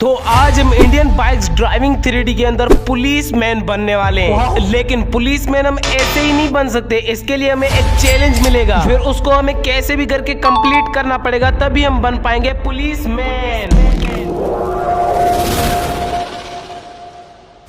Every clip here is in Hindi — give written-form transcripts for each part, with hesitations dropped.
तो आज हम इंडियन बाइक्स ड्राइविंग 3D के अंदर पुलिस मैन बनने वाले हैं। लेकिन पुलिस मैन हम ऐसे ही नहीं बन सकते, इसके लिए हमें एक चैलेंज मिलेगा, फिर उसको हमें कैसे भी करके कंप्लीट करना पड़ेगा, तभी हम बन पाएंगे पुलिस मैन।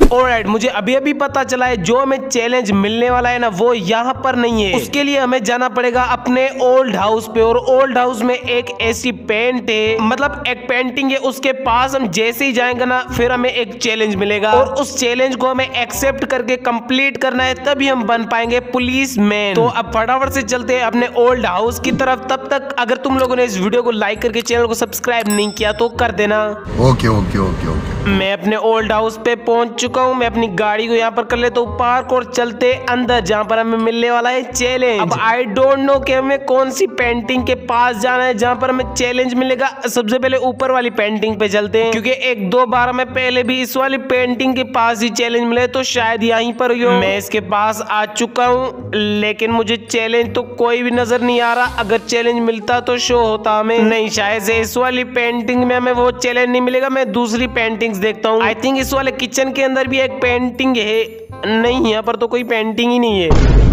ऑलराइट, मुझे अभी अभी पता चला है जो हमें चैलेंज मिलने वाला है ना, वो यहाँ पर नहीं है। उसके लिए हमें जाना पड़ेगा अपने ओल्ड हाउस पे, और ओल्ड हाउस में एक ऐसी पेंट है, मतलब एक पेंटिंग है, उसके पास हम जैसे ही जाएंगे ना, फिर हमें एक चैलेंज मिलेगा और उस चैलेंज को हमें एक्सेप्ट करके कंप्लीट करना है, तभी हम बन पाएंगे पुलिस मैन। तो अब फटाफट से चलते हैं अपने ओल्ड हाउस की तरफ। तब तक अगर तुम लोगों ने इस वीडियो को लाइक करके चैनल को सब्सक्राइब नहीं किया तो कर देना। Okay okay okay okay. मैं अपने ओल्ड हाउस पे पहुंच चुका हूं। मैं अपनी गाड़ी को यहाँ पर कर लेता हूँ पार्क और चलते अंदर, जहाँ पर हमें मिलने वाला है चैलेंज। अब आई डोंट नो कि हमें कौन सी पेंटिंग के पास जाना है जहाँ पर हमें चैलेंज मिलेगा। सबसे पहले ऊपर वाली पेंटिंग पे चलते हैं, क्योंकि एक दो बार हमें पहले भी इस वाली पेंटिंग के पास ही चैलेंज मिले, तो शायद यहीं पर ही हो। मैं इसके पास आ चुका हूँ, लेकिन मुझे चैलेंज तो कोई भी नजर नहीं आ रहा। अगर चैलेंज मिलता तो शो होता हमें। नहीं, शायद से इस वाली पेंटिंग में हमें वो चैलेंज नहीं मिलेगा। मैं दूसरी पेंटिंग देखता हूँ। आई थिंक इस वाले किचन के अंदर भी एक पेंटिंग है। नहीं, यहाँ पर तो कोई पेंटिंग ही नहीं है।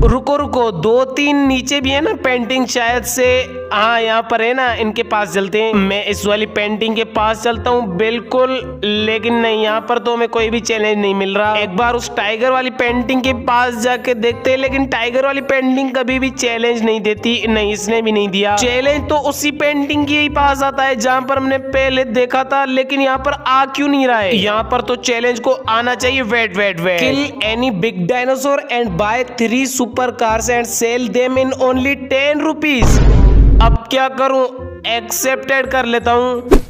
रुको रुको, दो तीन नीचे भी है ना पेंटिंग, शायद से हाँ यहाँ पर है ना, इनके पास चलते हैं। मैं इस वाली पेंटिंग के पास चलता हूँ बिल्कुल, लेकिन नहीं, यहाँ पर तो हमें कोई भी चैलेंज नहीं मिल रहा। एक बार उस टाइगर वाली पेंटिंग के पास जाके देखते हैं, लेकिन टाइगर वाली पेंटिंग कभी भी चैलेंज नहीं देती। नहीं, इसने भी नहीं दिया चैलेंज। तो उसी पेंटिंग के ही पास आता है जहाँ पर हमने पहले देखा था, लेकिन यहाँ पर आ क्यों नहीं रहा है? यहाँ पर तो चैलेंज को आना चाहिए। Wait wait wait, kill any big dinosaur and buy 3 super cars and sell them in only 10 rupees. अब क्या करूं? एक्सेप्टेड कर लेता हूं।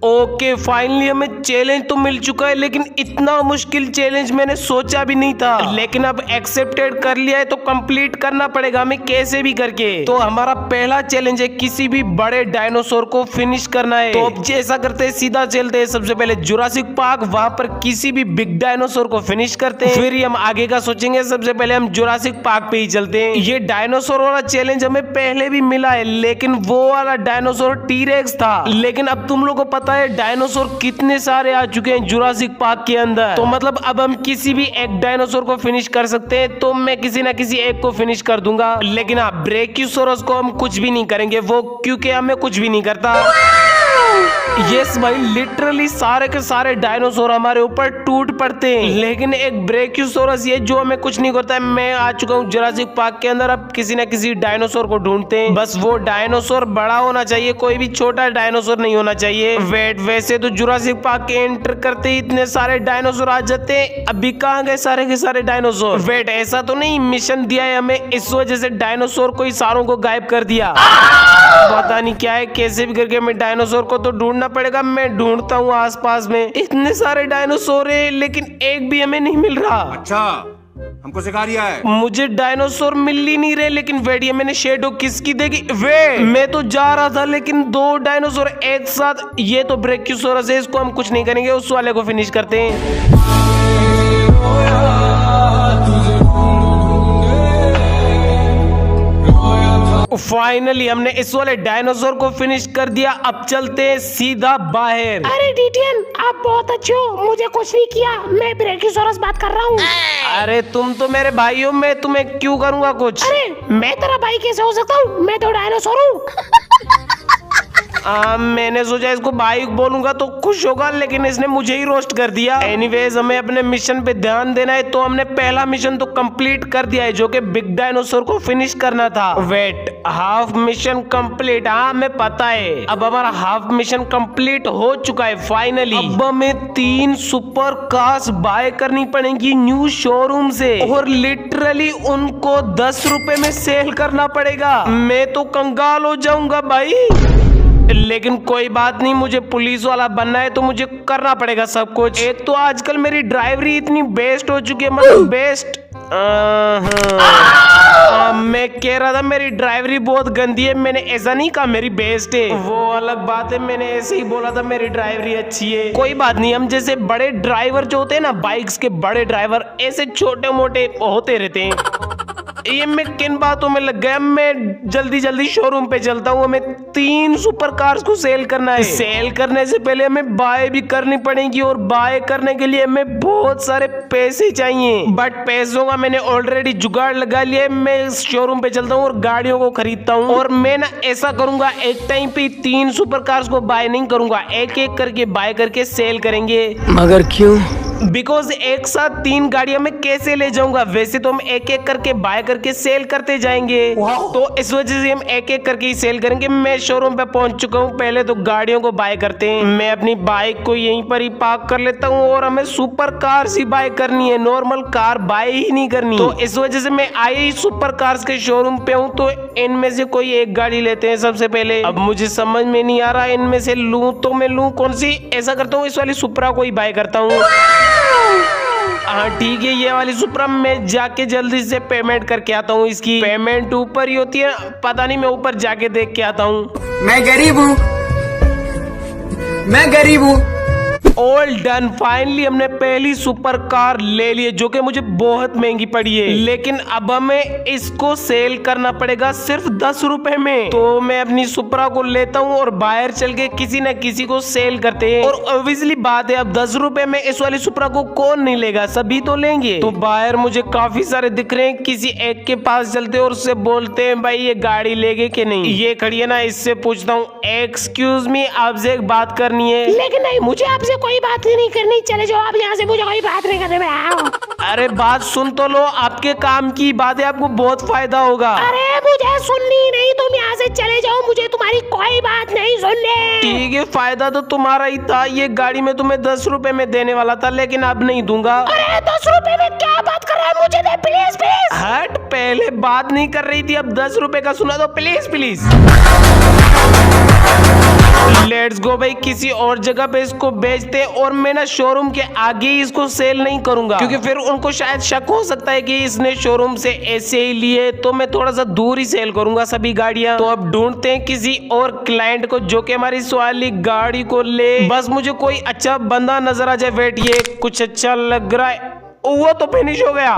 ओके, फाइनली हमें चैलेंज तो मिल चुका है, लेकिन इतना मुश्किल चैलेंज मैंने सोचा भी नहीं था। लेकिन अब एक्सेप्टेड कर लिया है तो कंप्लीट करना पड़ेगा हमें कैसे भी करके। तो हमारा पहला चैलेंज है किसी भी बड़े डायनासोर को फिनिश करना है। तो अब जैसा करते हैं, सीधा चलते हैं सबसे पहले जुरासिक पार्क, वहां पर किसी भी बिग डायनासोर को फिनिश करते हैं, फिर ही हम आगे का सोचेंगे। सबसे पहले हम जुरासिक पार्क पे ही चलते हैं। ये डायनासोर वाला चैलेंज हमें पहले भी मिला है, लेकिन वो वाला डायनासोर टीरेक्स था। लेकिन अब तुम लोग को पता डायनासोर कितने सारे आ चुके हैं जुरासिक पार्क के अंदर, तो मतलब अब हम किसी भी एक डायनासोर को फिनिश कर सकते हैं। तो मैं किसी ना किसी एक को फिनिश कर दूंगा, लेकिन हाँ, ब्रेकियोसोरस को हम कुछ भी नहीं करेंगे, वो क्योंकि हमें कुछ भी नहीं करता। यस भाई, लिटरली सारे के सारे डायनासोर हमारे ऊपर टूट पड़ते हैं, लेकिन एक ब्रेकियोसोरस ये जो हमें कुछ नहीं करता है। मैं आ चुका हूँ जुरासिक पार्क के अंदर। अब किसी ना किसी डायनासोर को ढूंढते हैं, बस वो डायनासोर बड़ा होना चाहिए, कोई भी छोटा डायनासोर नहीं होना चाहिए। वेट, वैसे तो जुरासिक पार्क के एंटर करते ही इतने सारे डायनासोर आ जाते हैं। अभी कहाँ गए सारे के सारे डायनासोर? वेट, ऐसा तो नहीं मिशन दिया है हमें, इस वजह से डायनासोर को ही सारों को गायब कर दिया। पता नहीं क्या है, कैसे भी करके हमें डायनासोर को तो ढूंढना पड़ेगा। मैं ढूंढता हूँ आसपास में, इतने सारे डायनासोर है, लेकिन एक भी हमें नहीं मिल रहा। अच्छा, हमको सिखा रिया है। मुझे डायनासोर मिल ही नहीं रहे। लेकिन वेट, ये मैंने शेडो किसकी देखी? वे मैं तो जा रहा था, लेकिन दो डायनासोर एक साथ। ये तो ब्रेकियोसोरस है, इसको हम कुछ नहीं करेंगे, उस वाले को फिनिश करते हैं। फाइनली हमने इस वाले डायनासोर को फिनिश कर दिया। अब चलते हैं सीधा बाहर। अरे डीटीएन, आप बहुत अच्छे हो, मुझे कुछ नहीं किया, मैं ब्रेकियोसोरस बात कर रहा हूँ। अरे तुम तो मेरे भाई हो, मैं तुम्हें क्यों करूँगा कुछ? अरे मैं तेरा भाई कैसे हो सकता हूँ? मैं तो डायनासोर हूँ। मैंने सोचा इसको भाई बोलूंगा तो खुश होगा, लेकिन इसने मुझे ही रोस्ट कर दिया। एनीवेज, हमें अपने मिशन पे ध्यान देना है। तो हमने पहला मिशन तो कंप्लीट कर दिया है, जो कि बिग डायनासोर को फिनिश करना था। Wait, half mission complete. हाँ, हमें पता है। अब हमारा हाफ मिशन कंप्लीट हो चुका है फाइनली। अब हमें 3 सुपर कार्स बाय करनी पड़ेंगी न्यू शोरूम से, और लिटरली उनको 10 रुपए में सेल करना पड़ेगा। मैं तो कंगाल हो जाऊंगा भाई, लेकिन कोई बात नहीं, मुझे पुलिस वाला बनना है तो मुझे करना पड़ेगा सब कुछ। एक तो आजकल मेरी ड्राइवरी इतनी बेस्ट हो चुकी है, मतलब बेस्ट। मैं कह रहा था मेरी ड्राइवरी बहुत गंदी है, मैंने ऐसा नहीं कहा मेरी बेस्ट है, वो अलग बात है। मैंने ऐसे ही बोला था मेरी ड्राइवरी अच्छी है। कोई बात नहीं, हम जैसे बड़े ड्राइवर जो होते हैं ना, बाइक्स के बड़े ड्राइवर, ऐसे छोटे मोटे होते रहते हैं। ये मैं किन बातों में लग गया। मैं जल्दी जल्दी शोरूम पे चलता हूँ। हमें 3 सुपर कार्स को सेल करना है। सेल करने से पहले हमें बाय भी करनी पड़ेगी और बाय करने के लिए हमें बहुत सारे पैसे चाहिए, बट पैसों का मैंने ऑलरेडी जुगाड़ लगा लिया है। मैं शोरूम पे चलता हूँ और गाड़ियों को खरीदता हूँ और मैं ना ऐसा करूंगा, एक टाइम पे 3 सुपर कार्स को बाय नहीं करूंगा, एक एक करके बाय करके सेल करेंगे। मगर क्यों? बिकॉज एक साथ 3 गाड़ियां मैं कैसे ले जाऊंगा। वैसे तो हम एक एक करके बाय करके सेल करते जाएंगे, तो इस वजह से हम एक एक करके ही सेल करेंगे। मैं शोरूम पे पहुंच चुका हूं। पहले तो गाड़ियों को बाय करते हैं। मैं अपनी बाइक को यहीं पर ही पार्क कर लेता हूं और हमें सुपर कार ही बाय करनी है, नॉर्मल कार बाय ही नहीं करनी। तो इस वजह से मैं आए ही सुपर कार्स के शोरूम पे हूँ। तो इनमें से कोई एक गाड़ी लेते हैं सबसे पहले। अब मुझे समझ में नहीं आ रहा इनमें से लूं तो मैं लूं कौन सी। ऐसा करता हूँ, इस वाली सुपरा को ही बाय करता हूँ। हाँ ठीक है, ये वाली सुपरा मैं जाके जल्दी से पेमेंट करके आता हूँ। इसकी पेमेंट ऊपर ही होती है, पता नहीं, मैं ऊपर जाके देख के आता हूँ। मैं गरीब हूँ, मैं गरीब हूँ। ऑल डन, फाइनली हमने पहली सुपर कार ले ली है, जो कि मुझे बहुत महंगी पड़ी है। लेकिन अब हमें इसको सेल करना पड़ेगा सिर्फ 10 रुपए में। तो मैं अपनी सुपरा को लेता हूँ और बाहर चल के किसी न किसी को सेल करते हैं। और ऑब्वियसली बात है, अब 10 रुपए में इस वाली सुपरा को कौन नहीं लेगा, सभी तो लेंगे। तो बाहर मुझे काफी सारे दिख रहे हैं। किसी एक के पास चलते हैं और उससे बोलते हैं, भाई ये गाड़ी लेगे कि नहीं। ये खड़ी है ना, इससे पूछता हूँ, एक्सक्यूज मी, आपसे एक बात करनी है। लेकिन नहीं, मुझे आपसे कोई बात नहीं करनी, चले जाओ आप यहाँ से, मुझे कोई बात नहीं करने में आओ। अरे बात सुन तो लो, आपके काम की बात है, आपको बहुत फायदा होगा। अरे मुझे सुननी नहीं, तुम यहाँ से चले जाओ, मुझे तुम्हारी कोई बात नहीं सुननी। ठीक है, फायदा तो तुम्हारा ही था। ये गाड़ी में तुम्हें 10 रुपए में देने वाला था, लेकिन अब नहीं दूंगा। अरे 10 रुपए में क्या बात कर रहा है, मुझे दे प्लीज प्लीज। हट, पहले बात नहीं कर रही थी, अब 10 रुपए का सुना दो प्लीज प्लीज। लेट्स गो भाई, किसी और जगह पे इसको बेचते। और मैं ना शोरूम के आगे ही इसको सेल नहीं करूंगा, क्योंकि फिर उनको शायद शक हो सकता है कि इसने शोरूम से ऐसे ही लिए। तो मैं थोड़ा सा दूर ही सेल करूंगा सभी गाड़ियां। तो अब ढूंढते हैं किसी और क्लाइंट को जो कि हमारी इस वाली गाड़ी को ले। बस मुझे कोई अच्छा बंदा नजर आ जाए। वेट, ये कुछ अच्छा लग रहा है। वो तो फिनिश हो गया।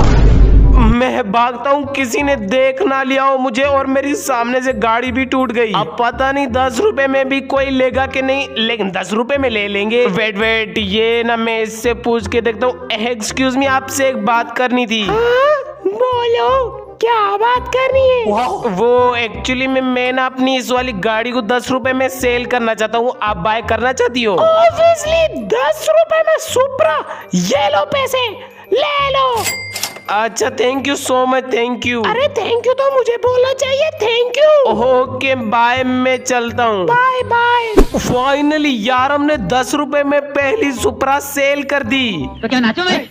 मैं भागता हूँ, किसी ने देख ना लिया हो मुझे और मेरी सामने से गाड़ी भी टूट गई। अब पता नहीं 10 रुपए में भी कोई लेगा कि नहीं, लेकिन 10 रुपए में ले लेंगे। वेट वेट, ये ना मैं इससे पूछ के देखता हूँ। एक्सक्यूज मी, आपसे एक बात करनी थी। बोलो, क्या बात करनी है? वो एक्चुअली मैं ना अपनी इस वाली गाड़ी को 10 रुपए में सेल करना चाहता हूँ। आप बाय करना चाहती हो? ऑब्वियसली 10 रुपए में सुपरा, ये लो पैसे, ले लो। अच्छा, thank you so much, thank you. अरे थैंक यू तो मुझे बोलना चाहिए, थैंक यू। ओके बाय, मैं चलता हूँ। Bye bye. फाइनली यार, हमने 10 रुपए में पहली सुपरा सेल कर दी। तो क्या नाचो मैं?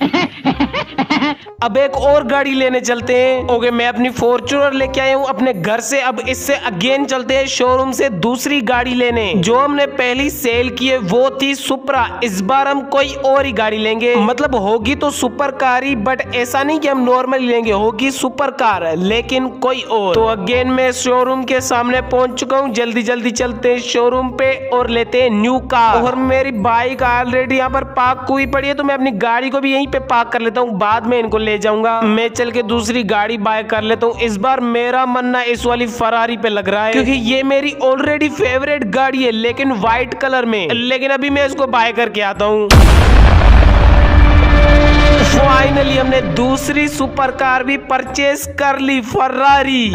अब एक और गाड़ी लेने चलते हैं। ओके, मैं अपनी फॉर्च्यूनर लेके आया हूँ अपने घर से। अब इससे अगेन चलते हैं शोरूम से दूसरी गाड़ी लेने। जो हमने पहली सेल की है वो थी सुपरा। इस बार हम कोई और ही गाड़ी लेंगे, मतलब होगी तो सुपर कार ही, बट ऐसा नहीं कि हम नॉर्मल लेंगे, होगी सुपर कार लेकिन कोई और। तो अगेन मैं शोरूम के सामने पहुंच चुका हूँ। जल्दी जल्दी चलते हैं शोरूम पे और लेते हैं न्यू कार। और मेरी बाइक ऑलरेडी यहाँ पर पार्क हुई पड़ी है, तो मैं अपनी गाड़ी को भी यहीं पे पार्क कर लेता हूँ, बाद में इनको ले जाऊंगा। मैं चल के दूसरी गाड़ी बाय कर लेता हूँ। इस बार मेरा मन ना इस वाली फरारी पे लग रहा है, क्योंकि ये मेरी ऑलरेडी फेवरेट गाड़ी है, लेकिन व्हाइट कलर में। लेकिन अभी मैं इसको बाय करके आता हूँ। फाइनली हमने दूसरी सुपर कार भी परचेस कर ली, फरारी।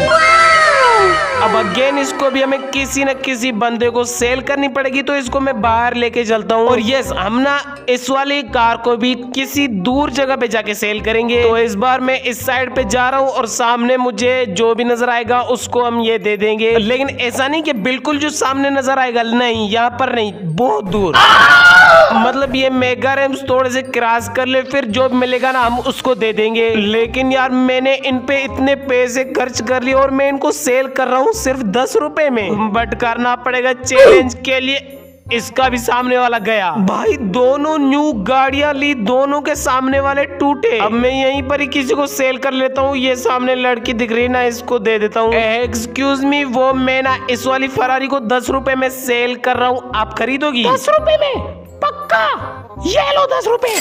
अब अगेन इसको भी हमें किसी न किसी बंदे को सेल करनी पड़ेगी, तो इसको मैं बाहर लेके चलता हूँ। और यस, हम ना इस वाली कार को भी किसी दूर जगह पे जाके सेल करेंगे। तो इस बार मैं इस साइड पे जा रहा हूँ और सामने मुझे जो भी नजर आएगा उसको हम ये दे देंगे। लेकिन ऐसा नहीं कि बिल्कुल जो सामने नजर आएगा, नहीं, यहाँ पर नहीं, बहुत दूर। मतलब ये मेगा रेम्स थोड़े से क्रॉस कर ले, फिर जो मिलेगा ना हम उसको दे देंगे। लेकिन यार मैंने इन पे इतने पैसे खर्च कर लिए और मैं इनको सेल कर रहा हूँ सिर्फ 10 रुपए में। बट करना पड़ेगा चैलेंज के लिए। इसका भी सामने वाला गया। भाई दोनों न्यू गाड़ियां ली, दोनों के सामने वाले टूटे। अब मैं यहीं पर ही किसी को सेल कर लेता हूँ। ये सामने लड़की दिख रही है ना, इसको दे देता हूँ। एक्सक्यूज मी, वो मैं ना इस वाली फरारी को 10 रुपए में सेल कर रहा हूँ, आप खरीदोगी? 10 रुपए में? पक्का, ये लो 10 रुपए।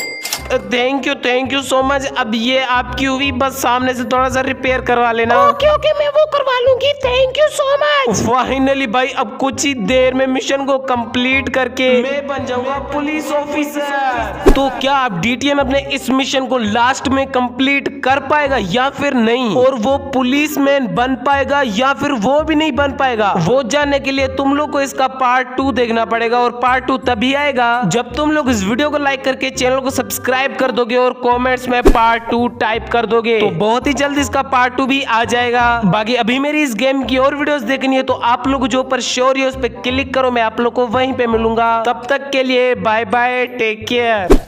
Thank you so much. अब ये आपकी हुई, बस सामने से थोड़ा सा रिपेयर करवा लेना। ओके ओके, मैं वो करवा लूंगी। Thank you so much. Finally भाई, अब कुछ ही देर में मिशन को कंप्लीट करके मैं बन जाऊंगा पुलिस ऑफिसर। तो क्या अब डीटीएम अपने इस मिशन को लास्ट में कंप्लीट कर पाएगा या फिर नहीं, और वो पुलिसमैन बन पाएगा या फिर वो भी नहीं बन पाएगा, वो जानने के लिए तुम लोग को इसका पार्ट 2 देखना पड़ेगा। और पार्ट 2 तभी आएगा जब तुम लोग इस वीडियो को लाइक करके चैनल को सब्सक्राइब कर दोगे और कमेंट्स में पार्ट 2 टाइप कर दोगे, तो बहुत ही जल्द इसका पार्ट 2 भी आ जाएगा। बाकी अभी मेरी इस गेम की और वीडियोस देखनी है तो आप लोग जो ऊपर शो रही है उस पर क्लिक करो, मैं आप लोग को वहीं पे मिलूंगा। तब तक के लिए बाय बाय, टेक केयर।